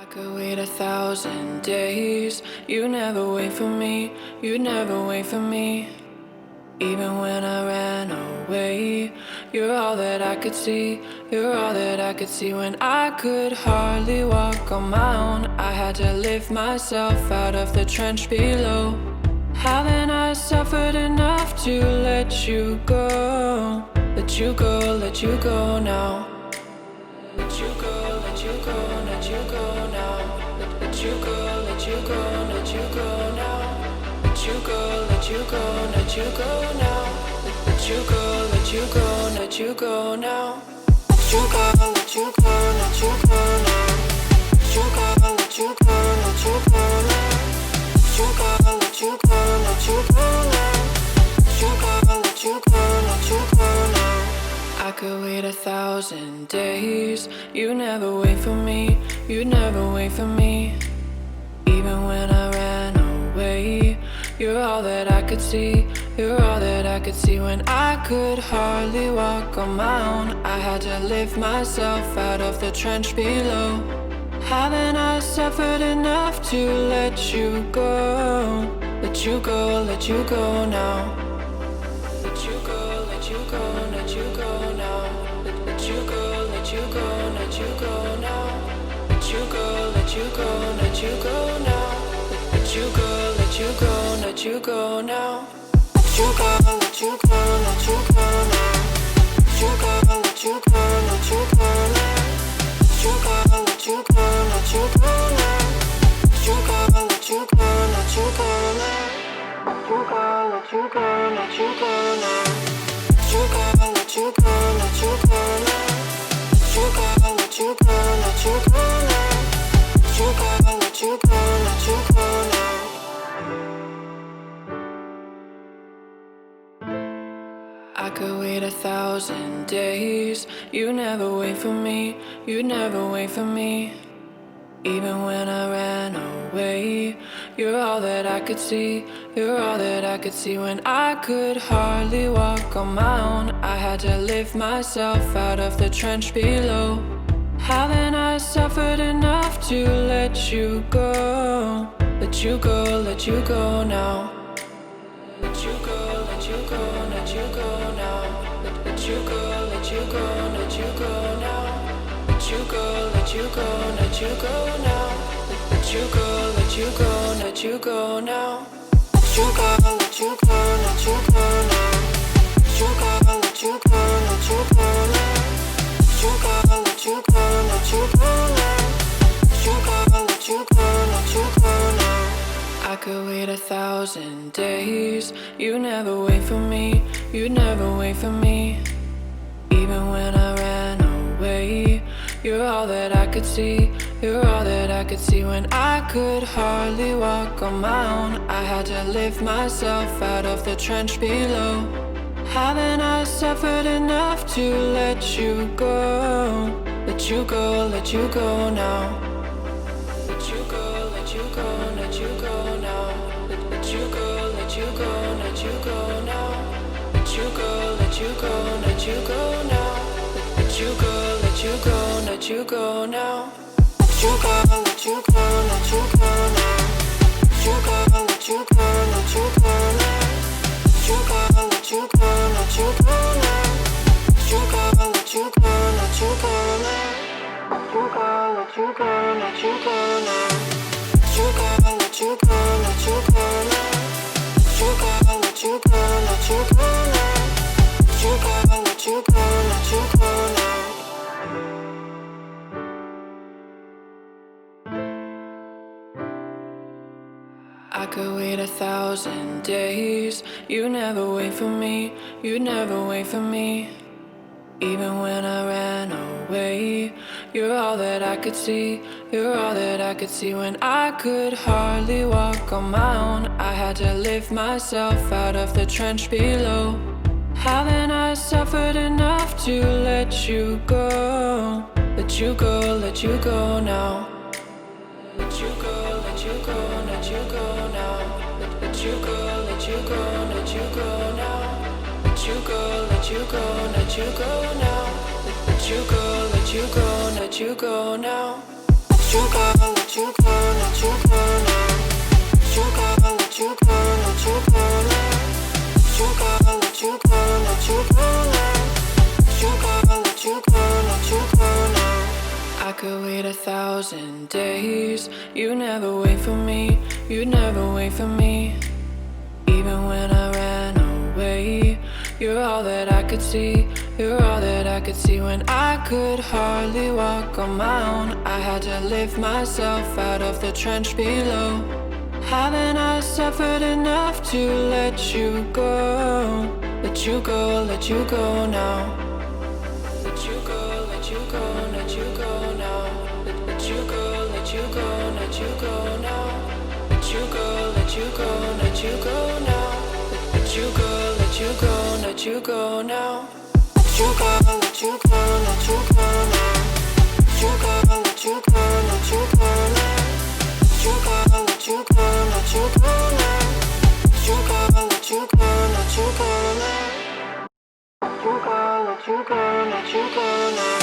I could wait 1,000 days. You never wait for me, you never wait for me. Even when I ran away, you're all that I could see, you're all that I could see. When I could hardly walk on my own, I had to lift myself out of the trench below. Haven't I suffered enough to let you go? Let you go, let you go now. Let you go, let you go, let you go now. Let you go, let you go, let you go now. Let you go, let you go, let you go now. Let you go, let you go, let you go now. Let you go, let you go, let you go now. Let you go, let you go, let you go now. Let you go, let you go, let you go now. Let you go, let you go, let you go now. I could wait 1,000 days. You never wait for me, you never wait for me. Even when I ran away, you're all that I could see, you're all that I could see. When I could hardly walk on my own, I had to lift myself out of the trench below. Haven't I suffered enough to let you go? Let you go, let you go now. Let you go, let you go, let you go now. Let you go, let you go, let you go now. Let you go, let you go, let you go now. Let you go, let you go, let you go now. Let you go, let you go, let you go now. Let you go, let you go, let you go now. Let you go, let you go, let you go now. Let you go, let you go, let you go now. Let you go, let you go, let you go now. Let you go, let you go, let you go now. Let you go, let you go, let you go now. Let you go, let you go, let you go now. I could wait 1,000 days. You never wait for me, you never wait for me. Even when I ran away, you're all that I could see, you're all that I could see. When I could hardly walk on my own, I had to lift myself out of the trench below. Haven't I suffered enough to let you go? Let you go, let you go now. Let you go, let you go, let you go now. Let you go, let you go, let you go now. Let you go, let you go, let you go now. Let you go, let you go, let you go now. Let you go, let you go, let you go now. Let you go, let you go, let you go now. Let you go, let you go, let you go now. Let you go, let you go, let you go now. I could wait 1,000 days. You never wait for me, you never wait for me. Even when I ran away, you're all that I could see, you're all that I could see. When I could hardly walk on my own, I had to lift myself out of the trench below. Haven't I suffered enough to let you go? Let you go, let you go now. Let you go, let you go, let you go now. Let you go, let you go, let you go now. Let you go, let you go, let you go now. Let you go, let you go, let you go now. Let you go, let you go, let you go now. Let you go, let you go, let you go now. Let you go, let you go, let you go now. Let you go, let you go, let you go now. Let you go, let you go, let you go now. Let you go, let you go, let you go now. Let you go, let you go, let you go now. Let you go, let you go, let you go now. I could wait 1,000 days. You never wait for me, you never wait for me. Even when I ran away, you're all that I could see, you're all that I could see. When I could hardly walk on my own, I had to lift myself out of the trench below. Haven't I suffered enough to let you go? Let you go, let you go now. Let you go, let you go, let you go now. Let you go, let you go, let you go now. Let you go, let you go, let you go now. Let you go, let you go, let you go now. Let you go. 1,000 days. You never wait for me, you never wait for me. Even when I ran away, you're all that I could see, you're all that I could see. When I could hardly walk on my own, I had to lift myself out of the trench below. Haven't I suffered enough to let you go? Let you go, let you go now. Let you go, let you go, let you go now. Let you go, let you go, let you go now. Let you go, let you go, let you go now. Let you go, let you go, let you go now. Let you go, let you go, let you go now. Let you go, let you go, let you go now. Let you go, let you go, let you go now. Let you go, let you go, let you go now. Let you go, let you go, let you go now.